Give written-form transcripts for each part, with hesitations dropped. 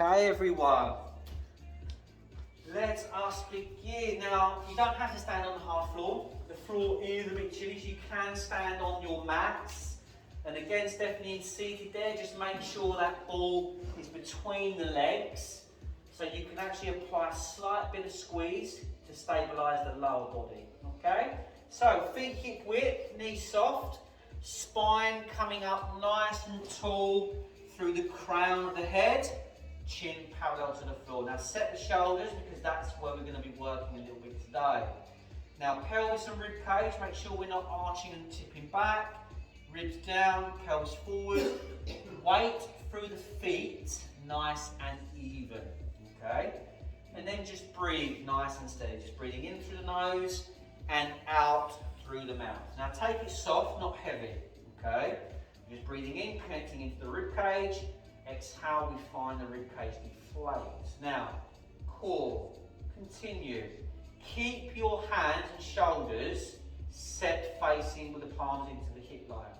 Okay, everyone. Let us begin. Now, you don't have to stand on the hard floor. The floor is a bit chilly, so you can stand on your mats. And again, Stephanie, seated there, just make sure that ball is between the legs, so you can actually apply a slight bit of squeeze to stabilise the lower body. Okay? So, feet hip width, knees soft, spine coming up nice and tall through the crown of the head, chin parallel to the floor. Now set the shoulders, because that's where we're going to be working a little bit today. Now pelvis and rib cage, make sure we're not arching and tipping back. Ribs down, pelvis forward. Weight through the feet, nice and even. Okay? And then just breathe nice and steady. Just breathing in through the nose and out through the mouth. Now take it soft, not heavy. Okay? Just breathing in, connecting into the rib cage. Exhale, we find the rib cage deflates. Now, core, continue. Keep your hands and shoulders set facing with the palms into the hip line.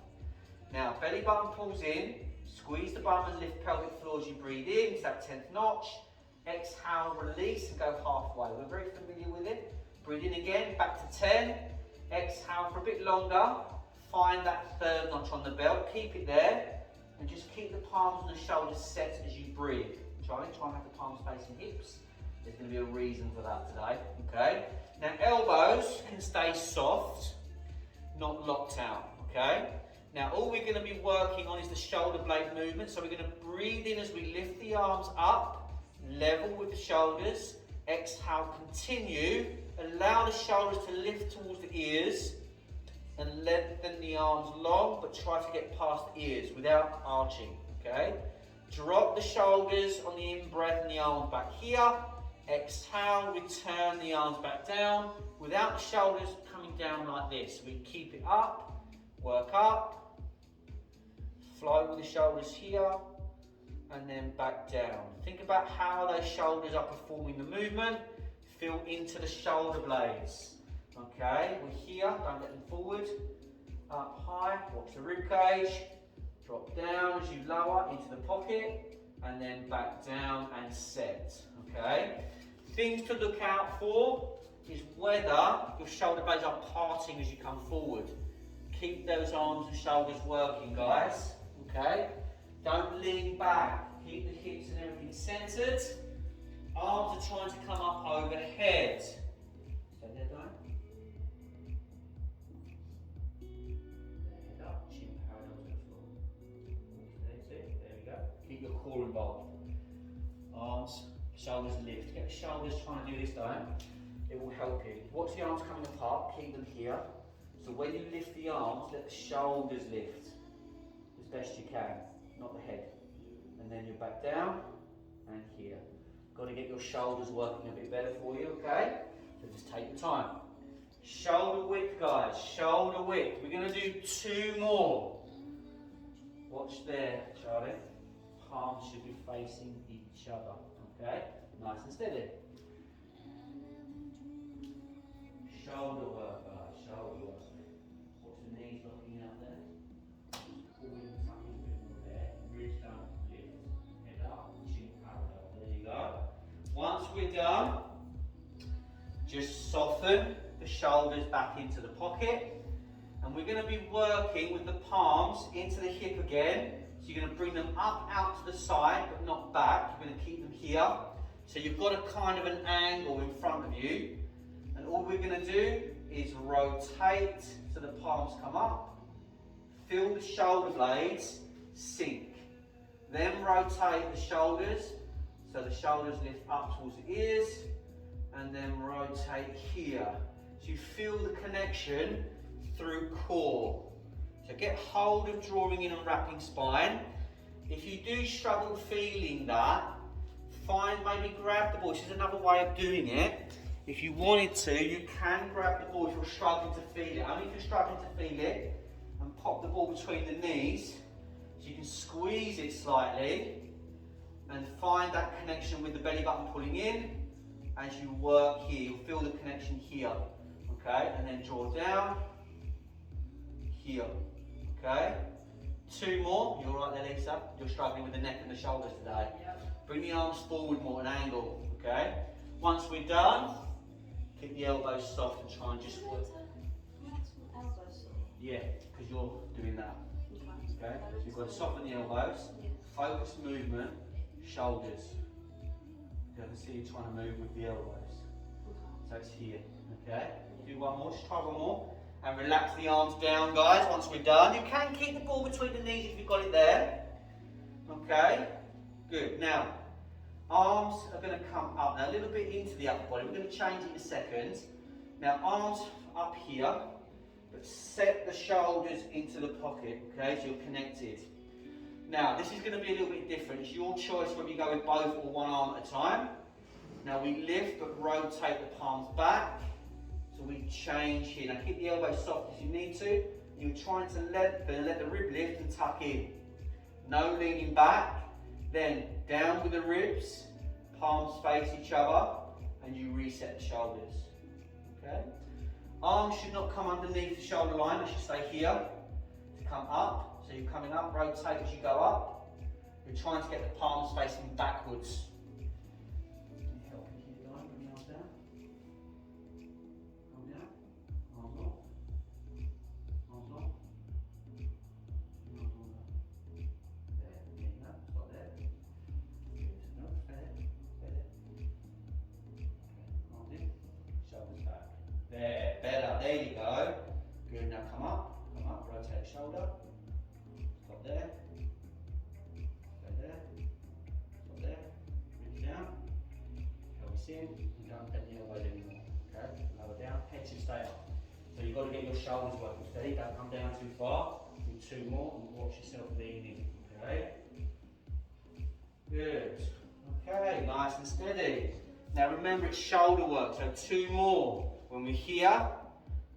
Now, belly button pulls in, squeeze the bum and lift pelvic floor as you breathe in to that 10th notch. Exhale, release and go halfway. We're very familiar with it. Breathe in again, back to 10. Exhale for a bit longer. Find that 3rd notch on the belt. Keep it there. And just keep the palms and the shoulders set as you breathe. Try and have the palms facing hips. There's going to be a reason for that today. Okay? Now elbows can stay soft, not locked out. Okay? Now all we're going to be working on is the shoulder blade movement. So we're going to breathe in as we lift the arms up, level with the shoulders. Exhale, continue. Allow the shoulders to lift towards the ears. And lengthen the arms long, but try to get past the ears without arching, okay? Drop the shoulders on the in-breath and the arms back here. Exhale, return the arms back down without the shoulders coming down like this. We keep it up, work up, flow with the shoulders here, and then back down. Think about how those shoulders are performing the movement. Feel into the shoulder blades. Okay, we're here, don't let them forward. Up high, watch the rib cage. Drop down as you lower into the pocket, and then back down and set. Okay, things to look out for is whether your shoulder blades are parting as you come forward. Keep those arms and shoulders working, guys. Okay, don't lean back. Keep the hips and everything centered. Arms are trying to come up overhead. Stay there, don't. Keep your core involved. Arms, shoulders lift. Get the shoulders trying to do this down. It will help you. Watch the arms coming apart, keep them here. So when you lift the arms, let the shoulders lift as best you can, not the head. And then you're back down and here. Got to get your shoulders working a bit better for you, okay? So just take your time. Shoulder width, guys, shoulder width. We're going to do 2 more. Watch there, Charlie. Palms should be facing each other, okay? Nice and steady. Shoulder work, guys, shoulder work. Watch the knees looking out there. Pulling something a bit more there. Ribs down, lift, head up, chin parallel. There you go. Once we're done, just soften the shoulders back into the pocket. And we're going to be working with the palms into the hip again. So you're going to bring them up out to the side, but not back. You're going to keep them here. So you've got a kind of an angle in front of you. And all we're going to do is rotate so the palms come up. Feel the shoulder blades sink. Then rotate the shoulders so the shoulders lift up towards the ears. And then rotate here. So you feel the connection through core. So get hold of drawing in and wrapping spine. If you do struggle feeling that, maybe grab the ball. This is another way of doing it. If you wanted to, you can grab the ball if you're struggling to feel it. Only if you're struggling to feel it, and pop the ball between the knees. So you can squeeze it slightly and find that connection with the belly button pulling in. As you work here, you'll feel the connection here. Okay, and then draw down here. Okay, 2 more. You're right there, Lisa. You're struggling with the neck and the shoulders today. Yep. Bring the arms forward more, an angle, okay? Once we're done, keep the elbows soft and try and just work. Yeah, because you're doing that. Okay? So you've got to soften the elbows, focus movement, shoulders. You can see you trying to move with the elbows. So it's here. Okay? Do one more, just try one more. And relax the arms down, guys, once we're done. You can keep the ball between the knees if you've got it there. Okay? Good. Now, arms are going to come up now, a little bit into the upper body. We're going to change in a second. Now, arms up here, but set the shoulders into the pocket, okay, so you're connected. Now, this is going to be a little bit different. It's your choice whether you go with both or one arm at a time. Now, we lift but rotate the palms back. So we change here. Now, keep the elbows soft as you need to. You're trying to let the rib lift and tuck in. No leaning back. Then down with the ribs, palms face each other, and you reset the shoulders. Okay? Arms should not come underneath the shoulder line, they should stay here to come up. So you're coming up, rotate as you go up. You're trying to get the palms facing backwards. Can you help me keep going? Bring the arms down. Arms down. Arms long. Arms long. Arms long. There you go. Stop there. Good. No, stay there. Stay there. Okay. Arms in. Shoulders back. There. Better. There you go. Good. Now come up. Come up. Rotate the shoulder. Stop there. Stay there. Stop there. Reach down. Pelvis in. And don't bend the elbows anymore. Okay. Lower down. Head should stay up. So you've got to get your shoulders working steady. Don't come down too far. Do two more and watch yourself leaning. Okay. Good. Okay. Nice and steady. Now remember it's shoulder work. So two more. When we're here,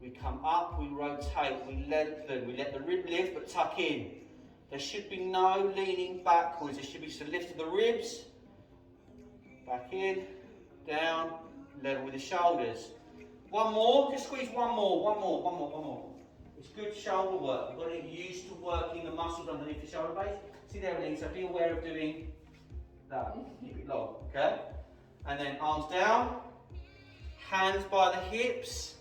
we come up, we rotate, we lengthen, we let the rib lift but tuck in. There should be no leaning backwards. There should be some lift of the ribs, back in, down, level with the shoulders. One more, just squeeze one more. It's good shoulder work. You've got to get used to working the muscles underneath the shoulder base. See there, Elaine, so be aware of doing that. Keep it long, okay? And then arms down, hands by the hips,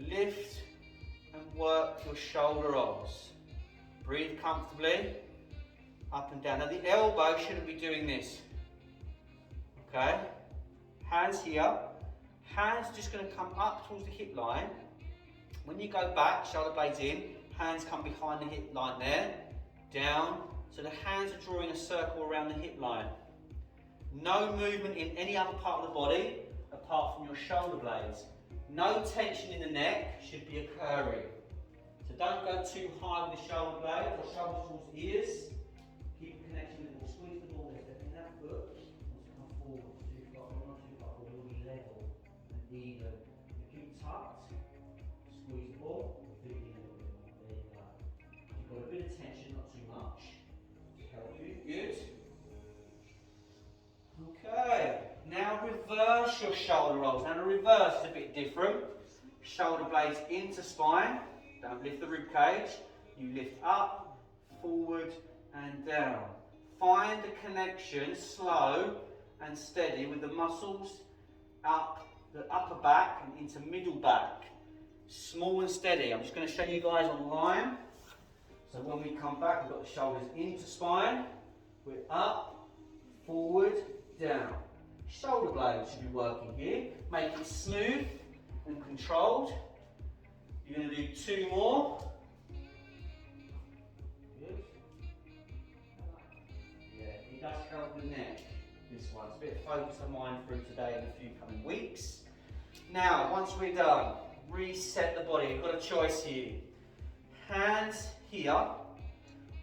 lift and work your shoulder rolls. Breathe comfortably, up and down. Now the elbow shouldn't be doing this, okay? Hands here, hands just going to come up towards the hip line. When you go back, shoulder blades in, hands come behind the hip line there, down, so the hands are drawing a circle around the hip line. No movement in any other part of the body apart from your shoulder blades. No tension in the neck should be occurring. So don't go too high with the shoulder blades or shoulders towards the ears. Keep a connection with the ball. Squeeze the ball there. Step in that foot. Once come forward, too far, not too far, but it will be level and even. Keep tucked. Squeeze the ball. Feet in a little bit more. There you go. You've got a bit of tension, not too much. To help you. Good. Okay. Now reverse your shoulder rolls. Now the reverse is a bit different. Shoulder blades into spine. Don't lift the rib cage. You lift up, forward and down. Find the connection, slow and steady with the muscles up the upper back and into middle back. Small and steady. I'm just going to show you guys online. So when we come back, we've got the shoulders into spine. We're up, forward, down. Shoulder blades should be working here. Make it smooth and controlled. You're going to do two more. Good. Yeah, it does help the neck, this one. It's a bit of focus of mine through today and a few coming weeks. Now, once we're done, reset the body. You've got a choice here. Hands here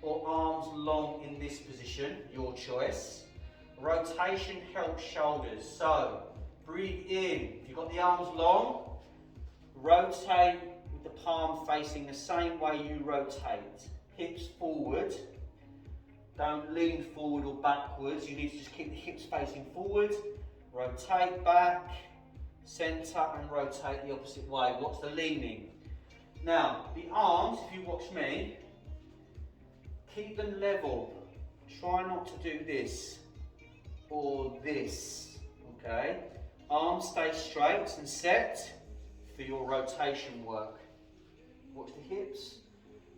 or arms long in this position, your choice. Rotation helps shoulders. So, breathe in. If you've got the arms long, rotate with the palm facing the same way you rotate. Hips forward. Don't lean forward or backwards. You need to just keep the hips facing forward. Rotate back, centre and rotate the opposite way. Watch the leaning. Now, the arms, if you watch me, keep them level. Try not to do this. or this, okay? Arms stay straight and set for your rotation work. Watch the hips.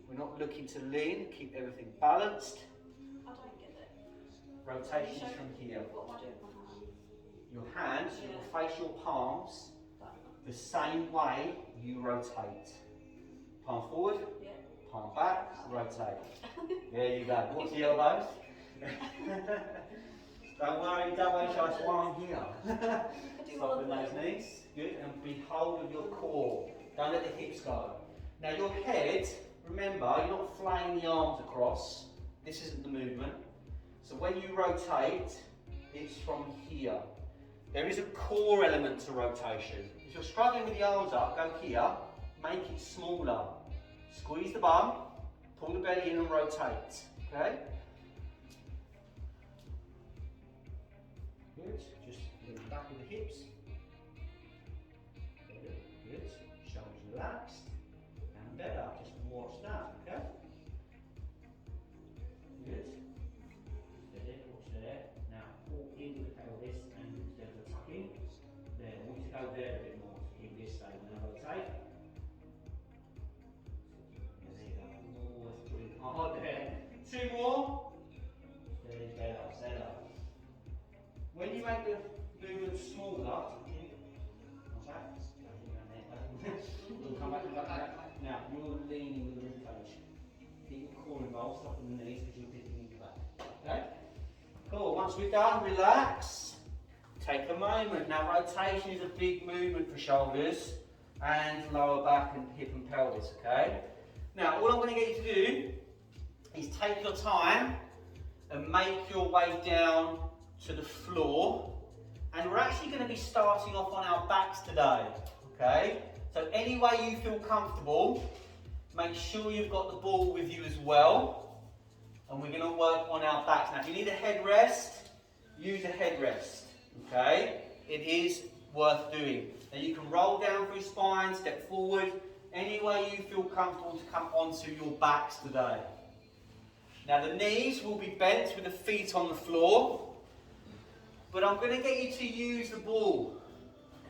We're not looking to lean, keep everything balanced. I don't get it. Rotations from here. What am I doing with my hands? Your hands, you will face your palms the same way you rotate. Palm forward, Yeah. palm back, rotate. There you go. Watch the elbows. Don't worry, just one here. Soften those knees. Good. And be hold of your core. Don't let the hips go. Now your head, remember, you're not flaying the arms across. This isn't the movement. So when you rotate, it's from here. There is a core element to rotation. If you're struggling with the arms up, go here, make it smaller. Squeeze the bum, pull the belly in and rotate. Okay? Good. Just lean back with the hips. Good. Shoulders relaxed. And better. Just watch that. Okay? Good. Steady. Watch there. Now pull in with the pelvis and instead of tucking. There. I want you to go there a bit more to keep this stable. Now rotate. There you go. Oh, that's pretty hard there. Two more. Steady. Better. Better. When you make the movement smaller, we'll come back. Now, you're leaning with the rib cage. Keep your core involved, soften the knees because you're dipping into that. Okay? Cool. Once we're done, relax. Take a moment. Now, rotation is a big movement for shoulders and lower back and hip and pelvis. Okay? Now, all I'm going to get you to do is take your time and make your way down to the floor, and we're actually going to be starting off on our backs today, okay? So any way you feel comfortable, make sure you've got the ball with you as well, and we're going to work on our backs. Now if you need a headrest, use a headrest, okay? It is worth doing. Now you can roll down through spine, step forward, any way you feel comfortable to come onto your backs today. Now the knees will be bent with the feet on the floor, but I'm going to get you to use the ball,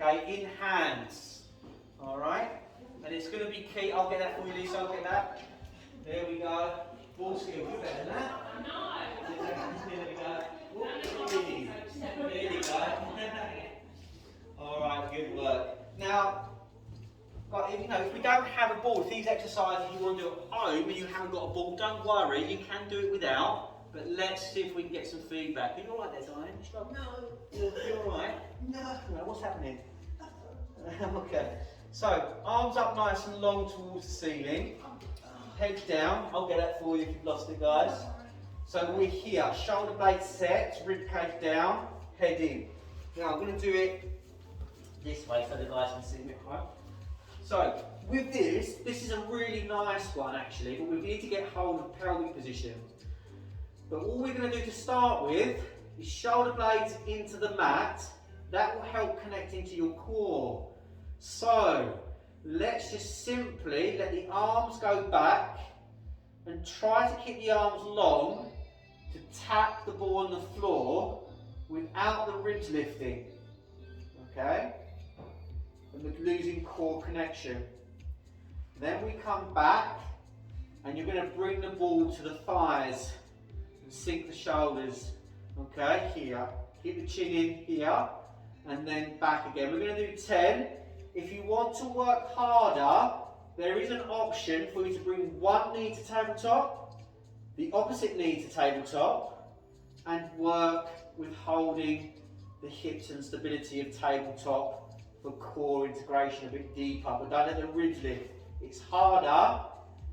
okay, in hands, all right? And it's going to be key. I'll get that for you, Lisa. I'll get that. There we go. Ball skill. You're better than that. There we go. There you go. All right, good work. Now, if we don't have a ball, if these exercises you want to do at home and you haven't got a ball, don't worry. You can do it without. But let's see if we can get some feedback. Are you alright there, Zion? No. You're alright? No. What's happening? Okay. So, arms up nice and long towards the ceiling. Head down. I'll get that for you if you've lost it, guys. So we're here. Shoulder blades set, rib cage down, head in. Now I'm going to do it this way so the guys can see me at home. So, with this is a really nice one actually, but we need to get hold of pelvic position. But all we're going to do to start with is shoulder blades into the mat. That will help connect into your core. So, let's just simply let the arms go back and try to keep the arms long to tap the ball on the floor without the ribs lifting. Okay? And losing core connection. Then we come back and you're going to bring the ball to the thighs. And sink the shoulders, okay, here. Keep the chin in here, and then back again. We're going to do 10. If you want to work harder, there is an option for you to bring one knee to tabletop, the opposite knee to tabletop, and work with holding the hips and stability of tabletop for core integration a bit deeper, but don't let the ribs lift. It's harder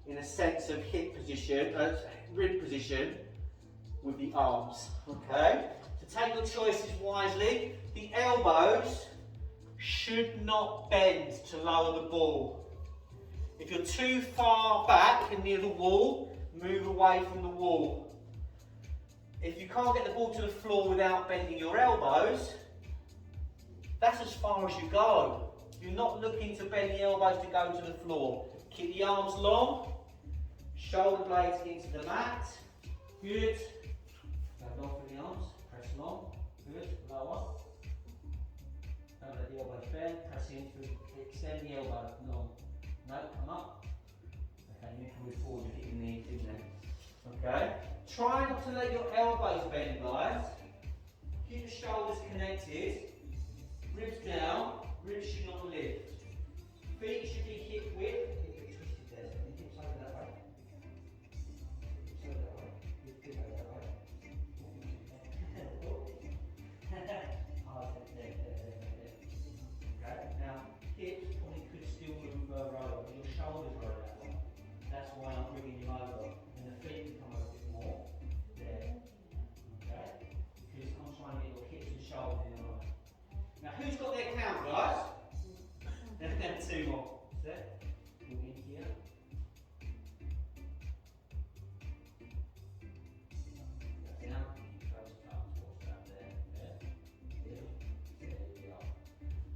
in a sense of hip position, rib position, with the arms, okay? So take your choices wisely. The elbows should not bend to lower the ball. If you're too far back and near the wall, move away from the wall. If you can't get the ball to the floor without bending your elbows, that's as far as you go. You're not looking to bend the elbows to go to the floor. Keep the arms long, shoulder blades into the mat. Good. Stand off with the arms, press long. the elbows bent, press into, extend the elbow. No, come up. Okay, you need to move forward, you're hitting the knees in there. Okay, try not to let your elbows bend, guys. Keep the shoulders connected, ribs down, ribs should not lift. Feet should be hip width. Hip twisted there, so hips over that way. Hips over that way. Hips over that way. Okay, now hips probably could still move further over, but your shoulders are that way. That's why I'm bringing you over, and the feet can come over a bit more. There. Okay, because I'm trying to get your hips and shoulders in a line. Now, who's got their count, guys? Then two more. Set. Move in here. Down. Close up. What's that there? There you go.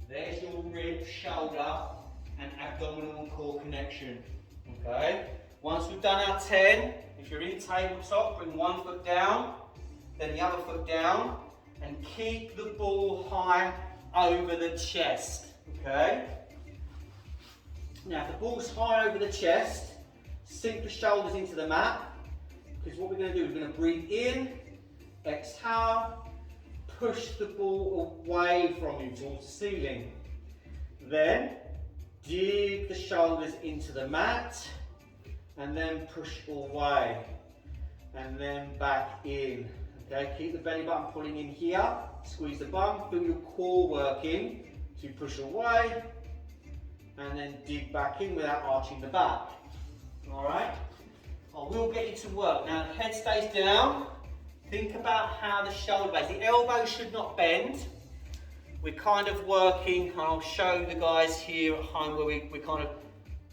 There's your rib, shoulder, and abdominal and core connection. Okay. Once we've done our 10, if you're in tabletop, bring one foot down, then the other foot down, and keep the ball high over the chest. Okay. Now, if the ball's high over the chest, sink the shoulders into the mat, because what we're going to do is we're going to breathe in, exhale, push the ball away from you towards the ceiling. Then, dig the shoulders into the mat, and then push away, and then back in. Okay, keep the belly button pulling in here, squeeze the bum, feel your core working to push away, and then dig back in without arching the back. Alright? I will get you to work. Now the head stays down. Think about how the shoulder blades, the elbow should not bend. We're kind of working, and I'll show the guys here at home where we're kind of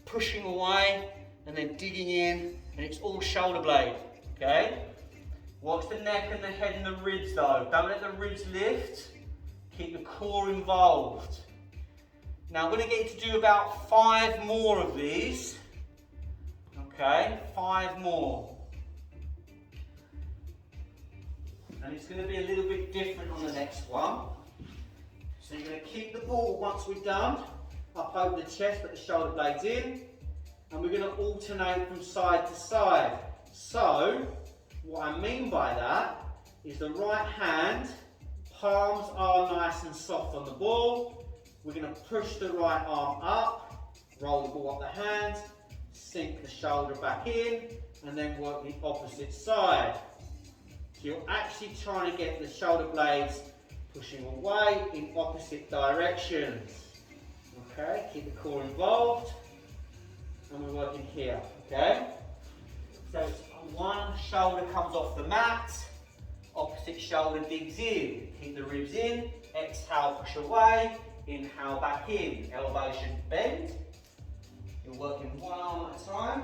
pushing away and then digging in, and it's all shoulder blade. Okay? Watch the neck and the head and the ribs though. Don't let the ribs lift. Keep the core involved. Now I'm going to get you to do about 5 more of these. Okay, 5 more. And it's going to be a little bit different on the next one. So you're going to keep the ball once we're done, up over the chest, put the shoulder blades in, and we're going to alternate from side to side. So, what I mean by that is the right hand, palms are nice and soft on the ball. We're going to push the right arm up, roll the ball up the hand, sink the shoulder back in, and then work the opposite side. So you're actually trying to get the shoulder blades pushing away in opposite directions. Okay, keep the core involved, and we're working here, okay? So it's one shoulder comes off the mat, opposite shoulder digs in. Keep the ribs in, exhale, push away, inhale, back in. Elbow should bend. You're working one arm at a time.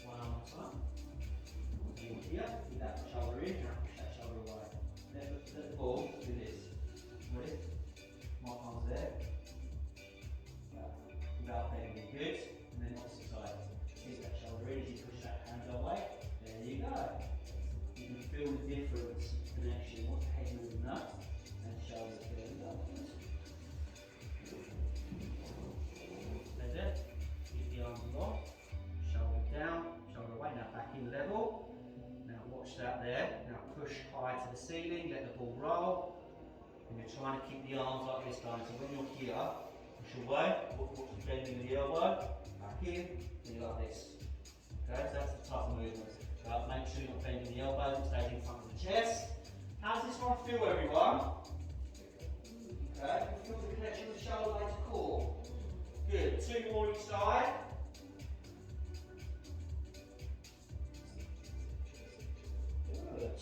One arm at a time. In here, keep that shoulder in, now push that shoulder away. Let the ball do this. Ready? My arm's there. Without bending, good. And then opposite side. Keep that shoulder in as you push that hand away. There you go. You can feel the difference, connection, what's the head moving up and shoulders going upwards. That's it. Keep the arms long, shoulder down, shoulder away. Now back in level. Now watch that there. Now push high to the ceiling, let the ball roll. And you're trying to keep the arms like this, guys. So when you're here, push away, watch the bending of the elbow, back in, and you're like this. Okay, so that's the type of movement. Make sure you're not bending the elbows, it stays in front of the chest. How does this one feel, everyone? Okay, feel the connection with the shoulder blade to core. Good, 2 more each side. Good.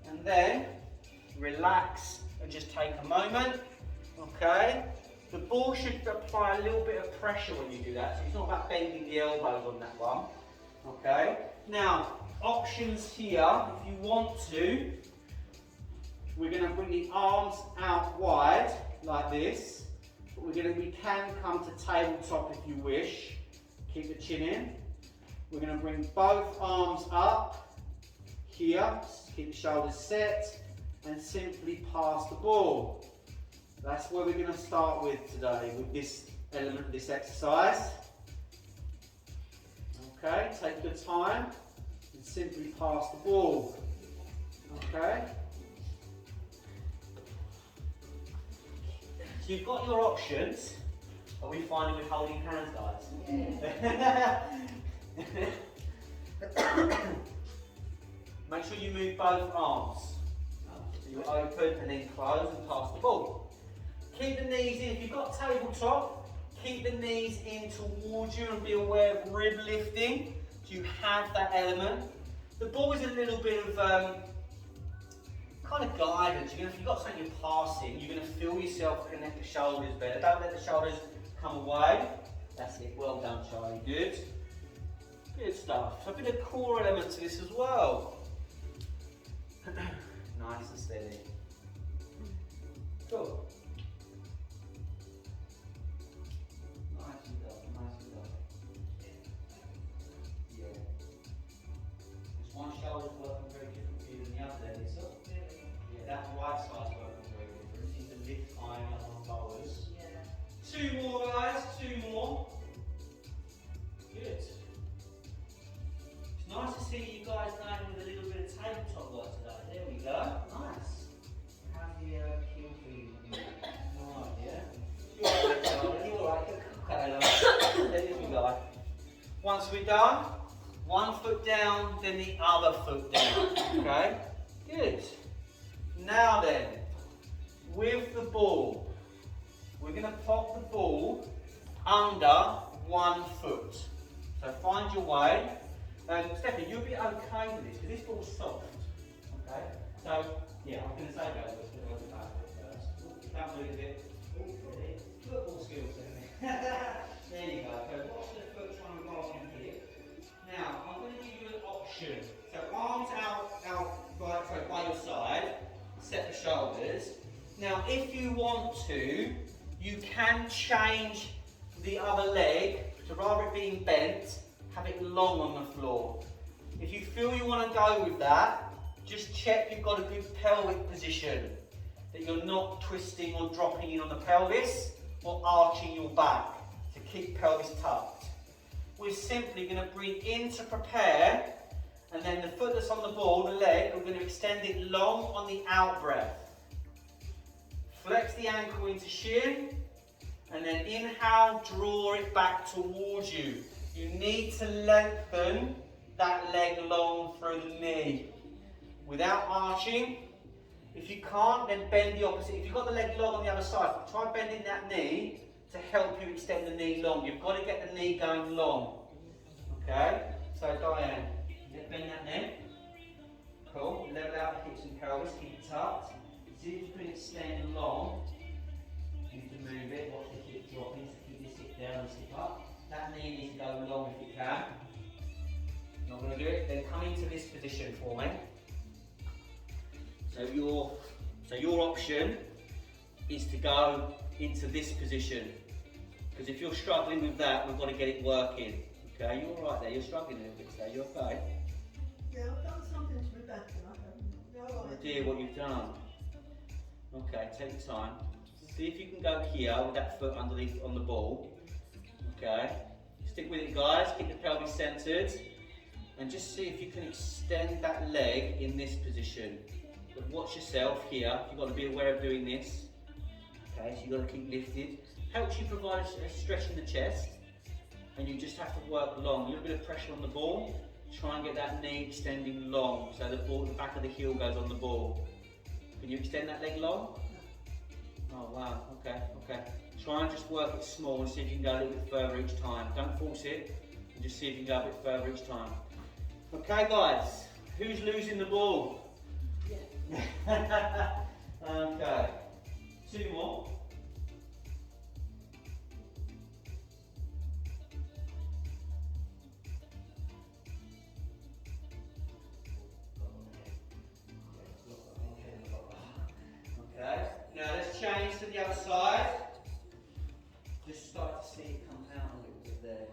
And then, relax and just take a moment. Okay, the ball should apply a little bit of pressure when you do that, so it's not about bending the elbows on that one. Okay, now options here, if you want to, we're going to bring the arms out wide like this, but we can come to tabletop if you wish. Keep the chin in. We're going to bring both arms up here, keep the shoulders set, and simply pass the ball. That's where we're going to start with today, with this element, this exercise. Okay, take your time and simply pass the ball. Okay. So you've got your options. Are we finding with holding hands, guys? Yeah. Make sure you move both arms. So you open and then close and pass the ball. Keep the knees in. If you've got tabletop, keep the knees in towards you and be aware of rib lifting. So you have that element. The ball is a little bit of kind of guidance. If you've got something you're passing, you're going to feel yourself connect the shoulders better. Don't let the shoulders come away. That's it. Well done, Charlie. Good. Good stuff. So a bit of core element to this as well. Nice and steady. Cool. Nicely done, nicely done. Yeah. This one shoulder's working very different for you than the other, Lisa. Yeah, that right side's working very different. You need to lift high and on lowers. Yeah. 2 more, guys, 2 more. Good. It's nice to see you guys going with a little bit of tabletop work today. There we go. Nice. How's the heel feeling? Alright, yeah? You're alright. Okay, there we go. Once we're done, 1 foot down, then the other foot down. Okay? Good. Now then, with the ball, we're going to pop the ball under 1 foot. So find your way. Stephanie, you'll be okay with this because this ball's soft. Okay? So, yeah, I'm going to say go with it. Go back first. Don't move it. Ready? Football skills, Stephanie. There you go. So watch the foot trying to roll in here. Now, I'm going to give you an option. So arms out by your side. Set the shoulders. Now, if you want to, you can change the other leg to rather it being bent, have it long on the floor. If you feel you want to go with that, just check you've got a good pelvic position, that you're not twisting or dropping in on the pelvis or arching your back to keep pelvis tucked. We're simply going to breathe in to prepare, and then the foot that's on the ball, the leg, we're going to extend it long on the out breath. Flex the ankle into shin, and then inhale, draw it back towards you. You need to lengthen that leg long through the knee without arching. If you can't, then bend the opposite. If you've got the leg long on the other side, try bending that knee to help you extend the knee long. You've got to get the knee going long. Okay? So Diane, bend that knee. Cool. Level out the hips and pelvis, keep it tucked. See if you can extend long. You need to move it, watch the hip dropping, so keep this hip down and sit up. That knee needs to go long if you can. Not going to do it, then come into this position for me. So your option is to go into this position. Because if you're struggling with that, we've got to get it working. Okay, you're all right there, you're struggling a little bit today, you're okay? Yeah, I've done something to my back and I haven't. Oh dear, what you've done. Okay, take your time. See if you can go here with that foot underneath on the ball. Okay, stick with it, guys. Keep the pelvis centered, and just see if you can extend that leg in this position. But watch yourself here. You've got to be aware of doing this. Okay, so you've got to keep lifted. Helps you provide a stretch in the chest, and you just have to work long. A little bit of pressure on the ball. Try and get that knee extending long, so the ball, the back of the heel goes on the ball. Can you extend that leg long? Oh wow, okay. Try and just work it small and see if you can go a little bit further each time. Don't force it, and just see if you can go a bit further each time. Okay guys, who's losing the ball? Yeah. Okay, 2 more. Okay, now let's change to the other side. Just start to see it come out a little bit there.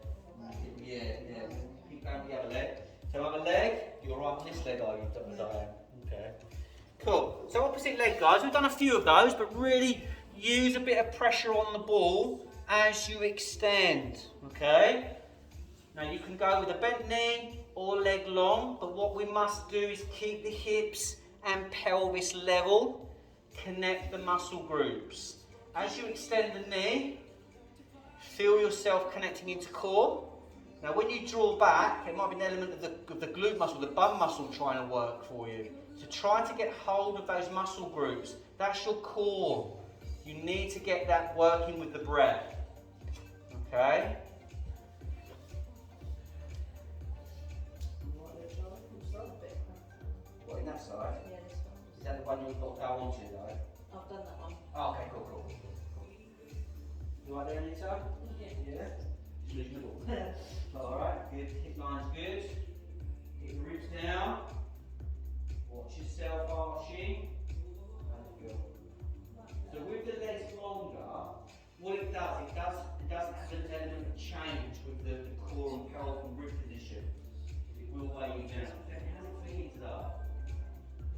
Yeah. Keep going with the other leg. So other leg, you're right on this leg, are you, Diane? Okay. Cool. So opposite leg, guys. We've done a few of those, but really use a bit of pressure on the ball as you extend, okay? Now you can go with a bent knee or leg long, but what we must do is keep the hips and pelvis level, connect the muscle groups. As you extend the knee, feel yourself connecting into core. Now when you draw back, it might be an element of the glute muscle, the bum muscle trying to work for you. So try to get hold of those muscle groups. That's your core. You need to get that working with the breath. Okay? What, in that side? Yeah, this one. Is that the one you've got to go on to though? I've done that one. Oh, okay, cool. You right there, Anita? Yeah. Just lose middle. Alright, good. Hip line's good. Get your ribs down. Watch yourself arching. So with the legs longer, what it does have an element of change with the core and pelvic and rib position. It will weigh you down. How does it feel today?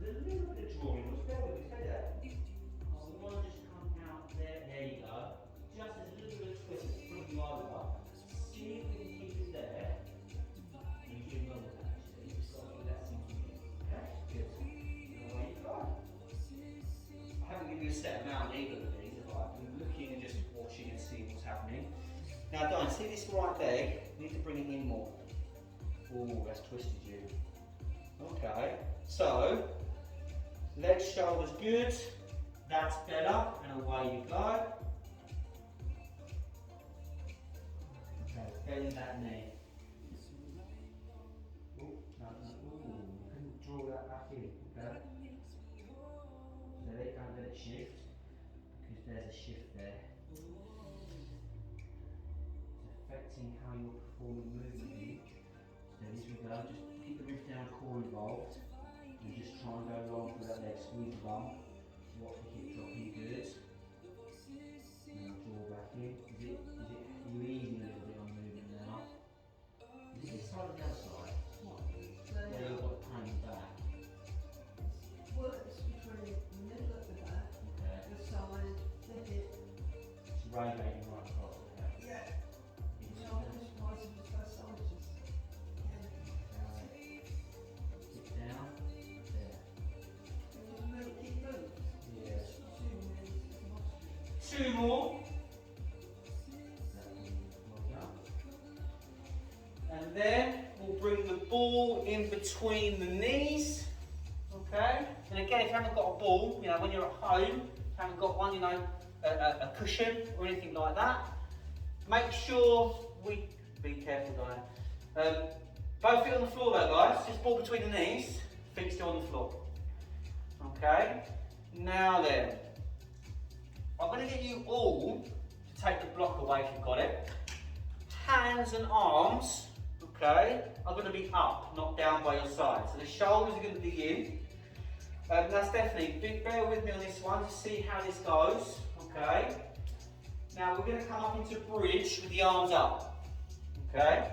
There's a little bit of drawing. Bear with me, stay there. We want to just come out there. There you go. Just as a little bit of twist, bring you over. See if we can keep it there. And you can roll it actually. Just got to do that sinking in. Okay? Good. Now away you go. I haven't given you a set amount either of these, have I? I'm looking and just watching and seeing what's happening. Now Diane, see this right leg? You need to bring it in more. Ooh, that's twisted you. Okay, so legs, shoulders good. That's better, and away you go. Okay, bend that knee. Ooh, no, ooh, you can draw that back in, okay? So don't let it shift, because there's a shift there. It's affecting how you're performing movement. So as we go, just keep the ribs down, core involved, and just try and go long through that leg, squeeze the bum, watch the hip dropping good. Now draw back in. Is it you easing a little bit on the movement now? Is it this side or the other side? Where you've got the pain back. Works between the middle of the back, Okay. the side, the hip. It's radiating right across, okay? Yeah. It's Shoulders, biceps, massages. okay. Sit down. There. Keep moving. Yeah. 2 minutes. Two more. And then we'll bring the ball in between the knees. Okay? And again, if you haven't got a ball, you know, when you're at home, haven't got one, you know, a cushion or anything like that, make sure be careful, Diane. Both feet on the floor though, guys. Just ball between the knees, feet still on the floor. Okay? Now then, I'm going to get you all to take the block away if you've got it. Hands and arms, okay, are going to be up, not down by your side. So the shoulders are going to be in. That's definitely, bear with me on this one to see how this goes, okay. Now we're going to come up into bridge with the arms up, okay.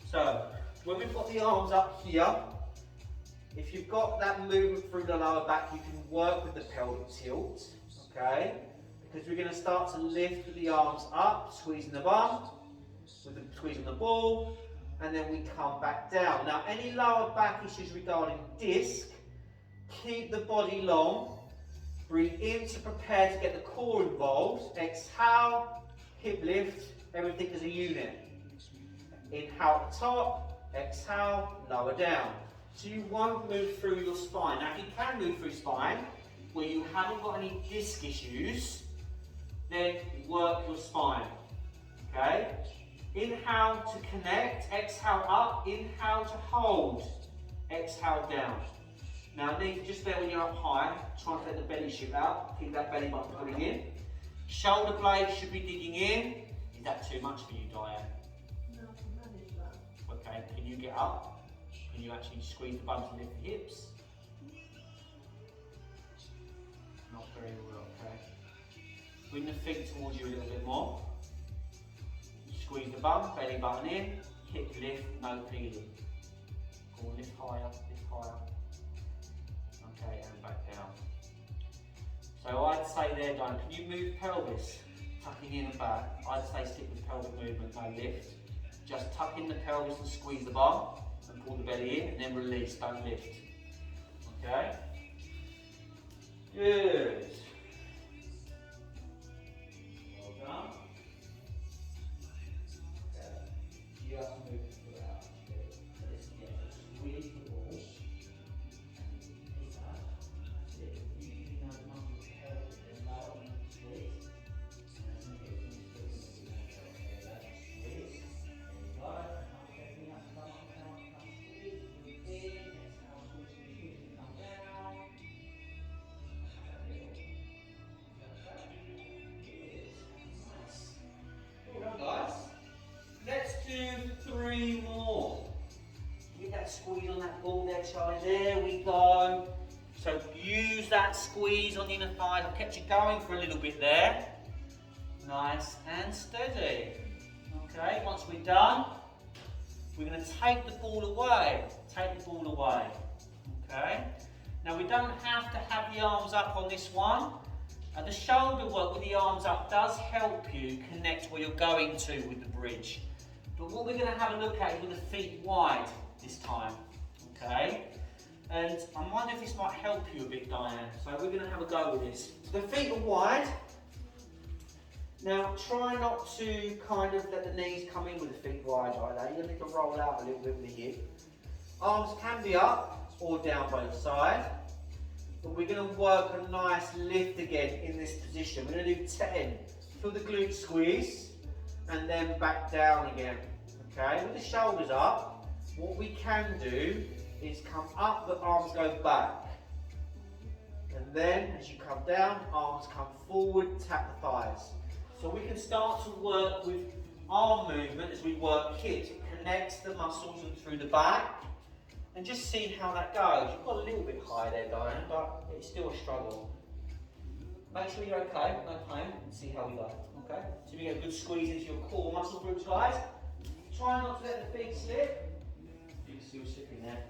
So when we've got the arms up here, if you've got that movement through the lower back, you can work with the pelvic tilt, okay? Because we're going to start to lift with the arms up, squeezing the bum, with the squeezing the ball, and then we come back down. Now, any lower back issues regarding disc, keep the body long, breathe in to prepare to get the core involved, exhale, hip lift, everything as a unit. Inhale at the top, exhale, lower down. So you won't move through your spine. Now if you can move through spine, where you haven't got any disc issues, then work your spine, okay? Inhale to connect, exhale up, inhale to hold, exhale down. Now need just there when you're up high, try and let the belly shoot out, keep that belly button pulling in. Shoulder blades should be digging in. Is that too much for you, Diane? No, I can manage that. Okay, can you get up? Can you actually squeeze the bum to lift the hips? Not very well, okay. Bring the feet towards you a little bit more. Squeeze the bum, belly button in, hip lift, no feeling. Go on, lift higher, lift higher. Okay, and back down. So So I'd say there, Diane, can you move pelvis? Tucking in and back. I'd say stick with pelvic movement, no lift. Just tuck in the pelvis and squeeze the bum and pull the belly in and then release, don't lift. Okay? Good. Well done. Okay. Just move it throughout. So this again, so squeeze the ball. That's it. Using those muscles to help it, then allow it to squeeze. And then get things moving. Squeeze. There you go. Everything up, come up, squeeze. Move in. Exhale, squeeze, come down. Well done, guys. Let's do 3 more. Get that squeeze on that ball there, Charlie. There we go. So use that squeeze on the inner thigh. I've kept you going for a little bit there. Nice and steady. Okay, once we're done, we're going to take the ball away. Take the ball away. Okay. Now we don't have to have the arms up on this one. The shoulder work with the arms up does help you connect where you're going to with the bridge. But what we're going to have a look at is with the feet wide this time. Okay? And I wonder if this might help you a bit, Diane. So we're going to have a go with this. So the feet are wide. Now try not to kind of let the knees come in with the feet wide like that. You need to roll out a little bit with the hip. Arms can be up or down both sides. But we're going to work a nice lift again in this position. We're going to do 10. Feel the glute squeeze and then back down again. Okay, with the shoulders up, what we can do is come up, the arms go back. And then as you come down, arms come forward, tap the thighs. So we can start to work with arm movement as we work hips. It connects the muscles and through the back. And just see how that goes. You've got a little bit high there, Diane, but it's still a struggle. Make sure you're okay, no pain, and see how we go. Okay? So we get a good squeeze into your core muscle groups, guys. Try not to let the feet slip. You're still slipping there.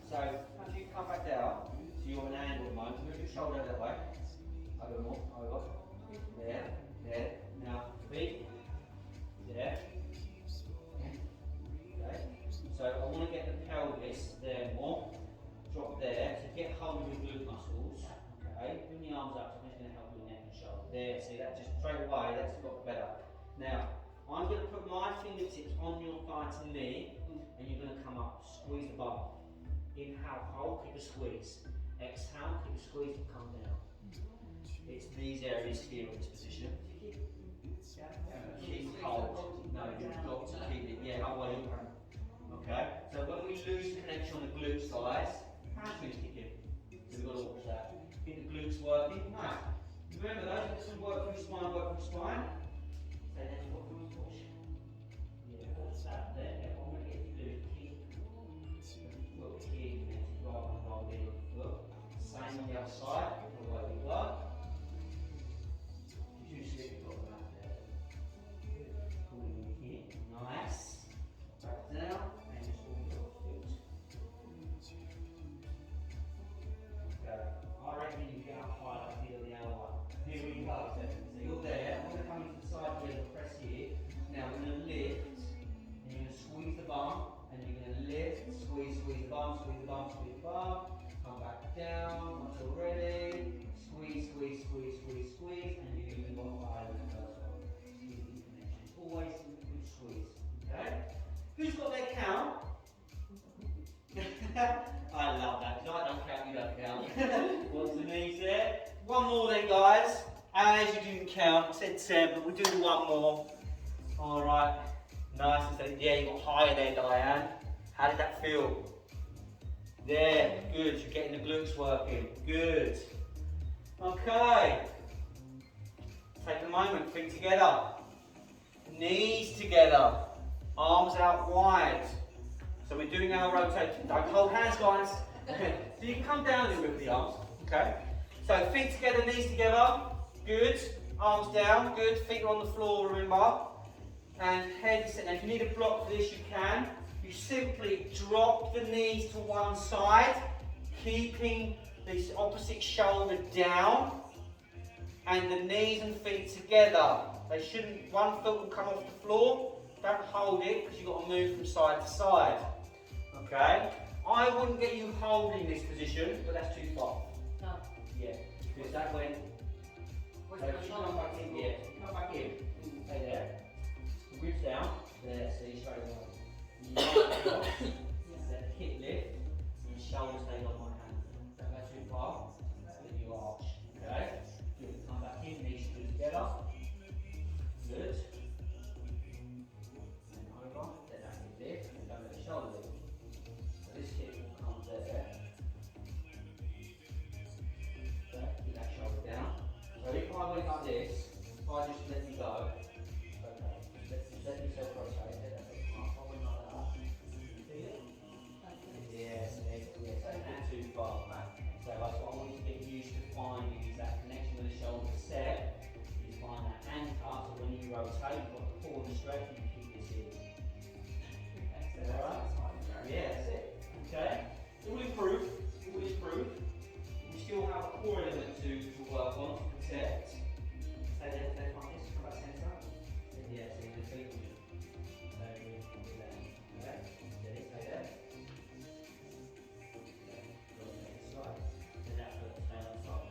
So as you come back down, so you're on an angle at the moment, move your shoulder that way. Over more, over. There, there. Now, feet. There. Okay. So I want to get the pelvis there more. Drop there. So get hold of your glute muscles. Okay. Bring the arms up. So I'm just going to help your neck and shoulder. There. See that? Just straight away. That's got better. Now I'm going to put my fingertips on your thigh to knee, and you're going to come up. Squeeze the bum. Inhale, hold, keep a squeeze. Exhale, keep a squeeze and come down. It's these areas here in this position. Keep hold. No, you've got to keep it. Yeah, otherwise you'll cramp. Okay, so when we lose connection on the glute sides, hamstrings kick in. So we've got to watch that. Keep the glutes working. Nice. Remember those, let some work through spine, work through spine. Say then what we push. Yeah, that's that there. Yeah, what we're going to do is keep the foot here connected rather than roll in the foot. Same on the other side, the way we work. Did you see it? You've got the mat there. Pulling in here. Nice. Back down. I reckon you get up high like here on the other one. Here we go. So you're there. I'm going to come into the side here and press here. Now we're going to lift. And you're going to squeeze the bum. And you're going to lift, squeeze, squeeze the bum, squeeze the bum, squeeze the bum. Come back down. Once you're ready. Squeeze, squeeze, squeeze, squeeze, squeeze. And you're going to go higher than the first one. Squeeze the connection. Always a good squeeze. Okay? Who's got their count? I love that, because I don't count, you don't count. What's the knees there? One more then, guys. As you didn't count, I said 10, but we'll do one more. Alright. Nice and steady. Yeah, you got higher there, Diane. How did that feel? There, good. You're getting the glutes working. Good. Okay. Take a moment, feet together. Knees together. Arms out wide. So we're doing our rotation. Don't hold hands, guys. So you can come down a little bit with the arms. Okay. So feet together, knees together. Good. Arms down. Good. Feet are on the floor, remember. And head is set. Now if you need a block for this, you can. You simply drop the knees to one side, keeping this opposite shoulder down. and the knees and feet together. They shouldn't, one foot will come off the floor. Don't hold it because you've got to move from side to side. Okay? I wouldn't get you holding this position, but that's too far. No. Yeah, because that went. So if you come back in, yeah, come back in, stay there. Ribs down, there, see, straight away. You might cross, set the hip lift, and the shoulder stays on my hand. Don't go too far, then you arch. Okay? Good, come back in, knees screw together. Good. And over, let that hip lift, and don't let the shoulder lift. So this hip will come there. Okay, keep that shoulder down. So if I went like this, if I just let you go, okay, just let yourself rotate, let that bit come up, I went like that. You feel it? Yes, yes, don't get too far back. So that's what I want you to get used to finding is that connection with the shoulder set, is find that anchor, so when you rotate, you've got the core and straight, and you keep this in. Is that alright? Yeah, that's it. Okay? It will improve, it will improve. We still have a core element to work on to protect. Stay there, stay like this, come back centre. Yeah, so you defeat me. So you do that. Okay? Steady, stay there. Okay. Go to the next side. Then that foot stay on top.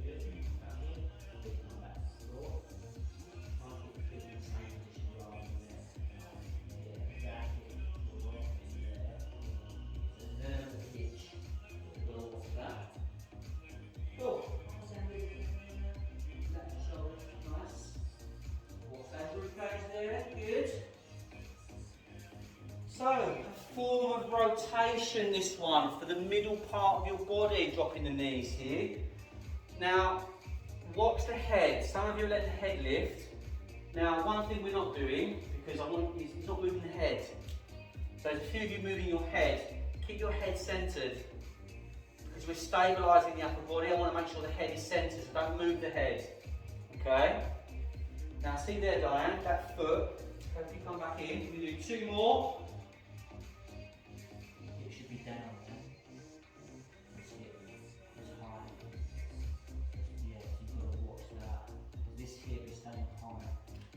Good. Back in. Come back to the floor. Try and keep the feet in the same position rather than there. Yeah, exactly. You're right in there. So nerve the hitch. Go off that. Cool. Let the shoulders, nice. What's that rib cage there? Good. So, a form of rotation, this one, for the middle part of your body, dropping the knees here. Now, watch the head. Some of you let the head lift. Now, one thing we're not doing, because it's not moving the head. So, there's a few of you moving your head. Keep your head centred. Because we're stabilising the upper body, I want to make sure the head is centred, so don't move the head. Okay? Now see there, Diane, that foot. Hope you come back in. We do two more. It should be down. That's it. That's high. Yes, you've got to watch that. This hip is staying high.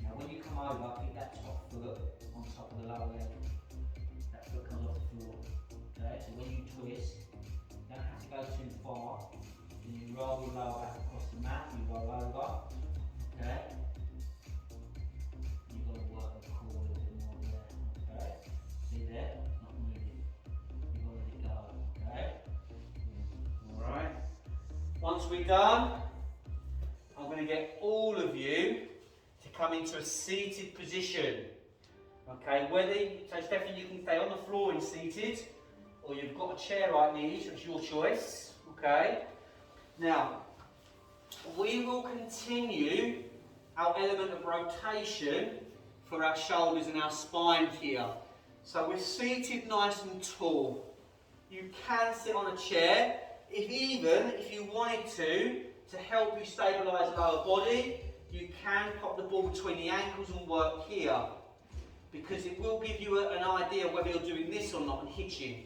Now when you come over, keep that top foot on top of the lower leg. That foot comes off the floor. Okay, so when you twist, you don't have to go too far. Then you roll your lower back across the mat, you roll over. Okay? You've got to work the core a little bit more there. Okay? See there? It's not moving. You've got to let it go. Okay? Alright. Once we're done, I'm going to get all of you to come into a seated position. Okay, so Stephanie, you can stay on the floor and seated, or you've got a chair right near you, so it's your choice. Okay. Now, we will continue our element of rotation for our shoulders and our spine here. So we're seated nice and tall. You can sit on a chair, if you wanted to help you stabilise the lower body, you can pop the ball between the ankles and work here. Because it will give you an idea whether you're doing this or not and hitching.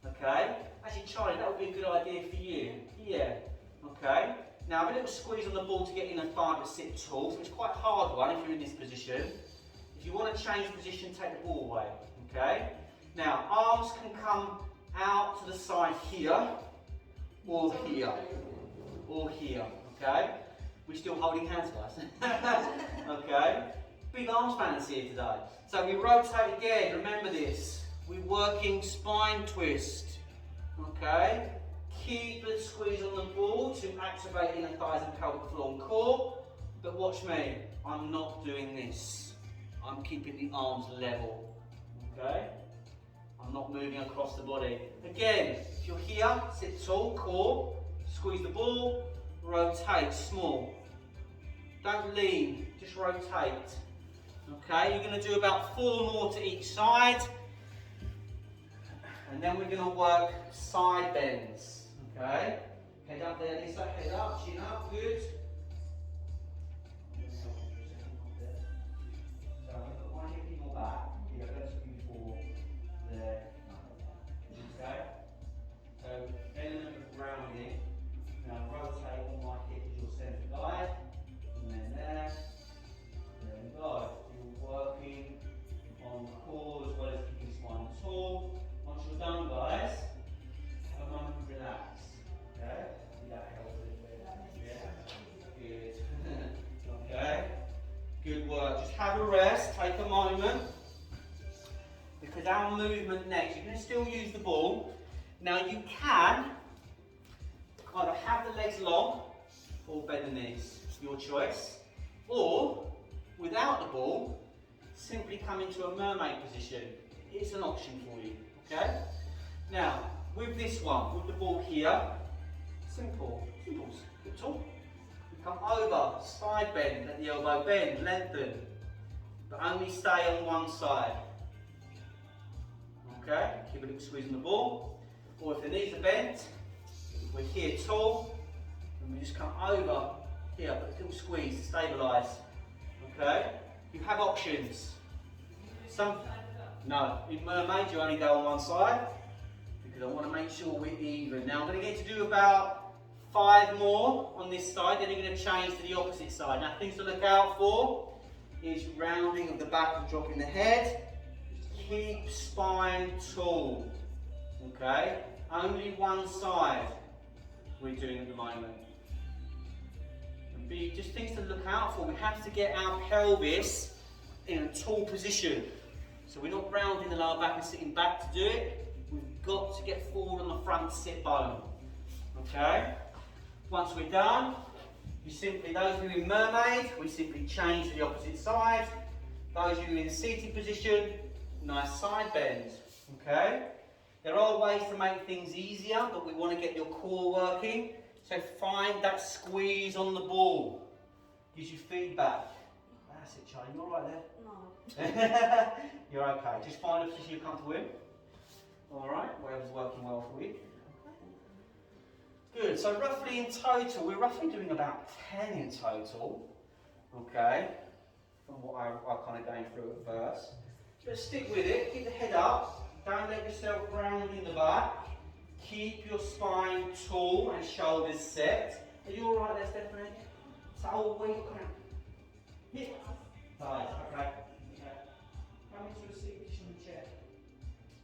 Okay? Actually, Charlie, that would be a good idea for you. Yeah. Okay? Now, have a little squeeze on the ball to get in and find but sit tall. So it's quite a hard one if you're in this position. If you want to change position, take the ball away. Okay? Now, arms can come out to the side here, or here, or here. Okay? We're still holding hands, guys. Okay? Big arm spanners here today. So we rotate again, remember this. We're working spine twist. Okay? Keep the squeeze on the ball to activate inner thighs and pelvic floor and core. But watch me, I'm not doing this. I'm keeping the arms level. Okay? I'm not moving across the body. Again, if you're here, sit tall, core, squeeze the ball, rotate, small. Don't lean, just rotate. Okay, you're going to do about 4 more to each side. And then we're going to work side bends. Okay, head up there, Lisa, head up, chin up, good. So I'm going to put one hip in your back. Here, let's before there. Okay, so element of grounding. have a rest, take a moment, because our movement next, you can still use the ball. Now you can either have the legs long or bend the knees, your choice. Or, without the ball, simply come into a mermaid position. It's an option for you, okay? Now, with this one, with the ball here, simple, good tool. You come over, side bend, let the elbow bend, lengthen, but only stay on one side. Okay, keep a little squeeze on the ball. Or if the knees are bent, we're here tall, and we just come over here, but a little squeeze to stabilise. Okay, you have options. No, in mermaid you only go on one side, because I want to make sure we're even. Now I'm going to get to do about 5 more on this side, then you're going to change to the opposite side. Now things to look out for is rounding of the back and dropping the head. Keep spine tall, okay? Only one side we're doing at the moment. And just things to look out for. We have to get our pelvis in a tall position. So we're not rounding the lower back and sitting back to do it. We've got to get forward on the front sit bone, okay? Once we're done, those of you in mermaid, we simply change to the opposite side. Those of you in seated position, nice side bend, okay? There are ways to make things easier, but we want to get your core working. So find that squeeze on the ball. Gives you feedback. That's it, Charlie. You all right there? No. You're okay. Just find a position you're comfortable in. All right, whatever's working well for you. Good. So roughly in total, we're roughly doing about 10 in total. Okay, from what I'm kind of going through at first. Just stick with it, keep the head up, don't let yourself ground in the back, keep your spine tall and shoulders set. Are you alright there, Stephanie? So all weight kind of hip. Nice, okay. Come into a seat position in the chair.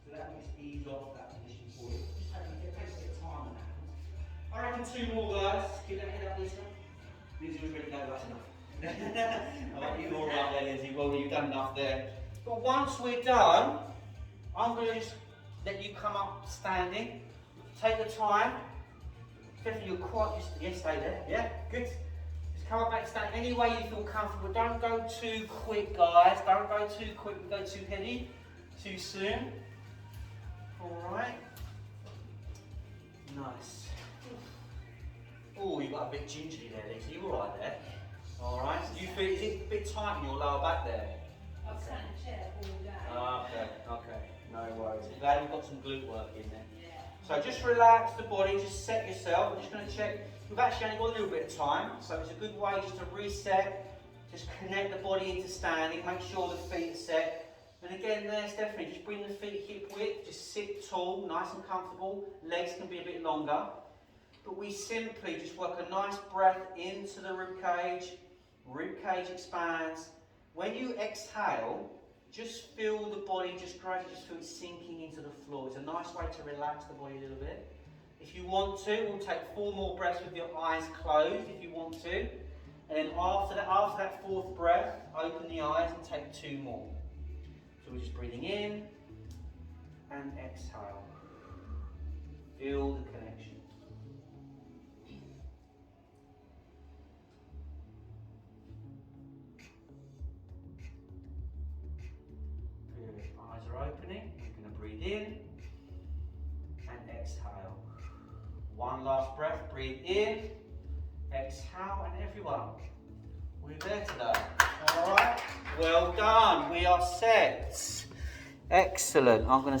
So that means ease off that position for you. Just take a bit of time on that. I reckon 2 more guys. Keep that head up, Lisa. Lindsay was ready to go, that's enough. Alright, you're alright there, Lindsay. Well, you've done enough there. But once we're done, I'm going to just let you come up standing. Take the time. Definitely you're quite used to, yes, stay there. Yeah, good. Just come up back stand any way you feel comfortable. Don't go too quick, guys. Don't go too quick and go too heavy, too soon. Alright. Nice. Oh, you've got a bit gingerly there, Lisa. You alright there? Alright. So you feel, is it a bit tight in your lower back there? I've sat in a chair all day. Okay, no worries. I'm glad we've got some glute work in there. Yeah. So just relax the body, just set yourself. I'm just going to check. We've actually only got a little bit of time, so it's a good way just to reset, just connect the body into standing, make sure the feet are set. And again there, Stephanie, just bring the feet hip width, just sit tall, nice and comfortable. Legs can be a bit longer. But we simply just work a nice breath into the rib cage expands. When you exhale, just feel the body just gradually just feel it sinking into the floor. It's a nice way to relax the body a little bit. If you want to, we'll take 4 more breaths with your eyes closed if you want to. And then after that 4th breath, open the eyes and take 2 more. So we're just breathing in and exhale. Feel the connection. Eyes are opening. You're going to breathe in and exhale. 1 last breath. Breathe in, exhale, and everyone, we're there today. All right. Well done. We are set. Excellent. I'm going to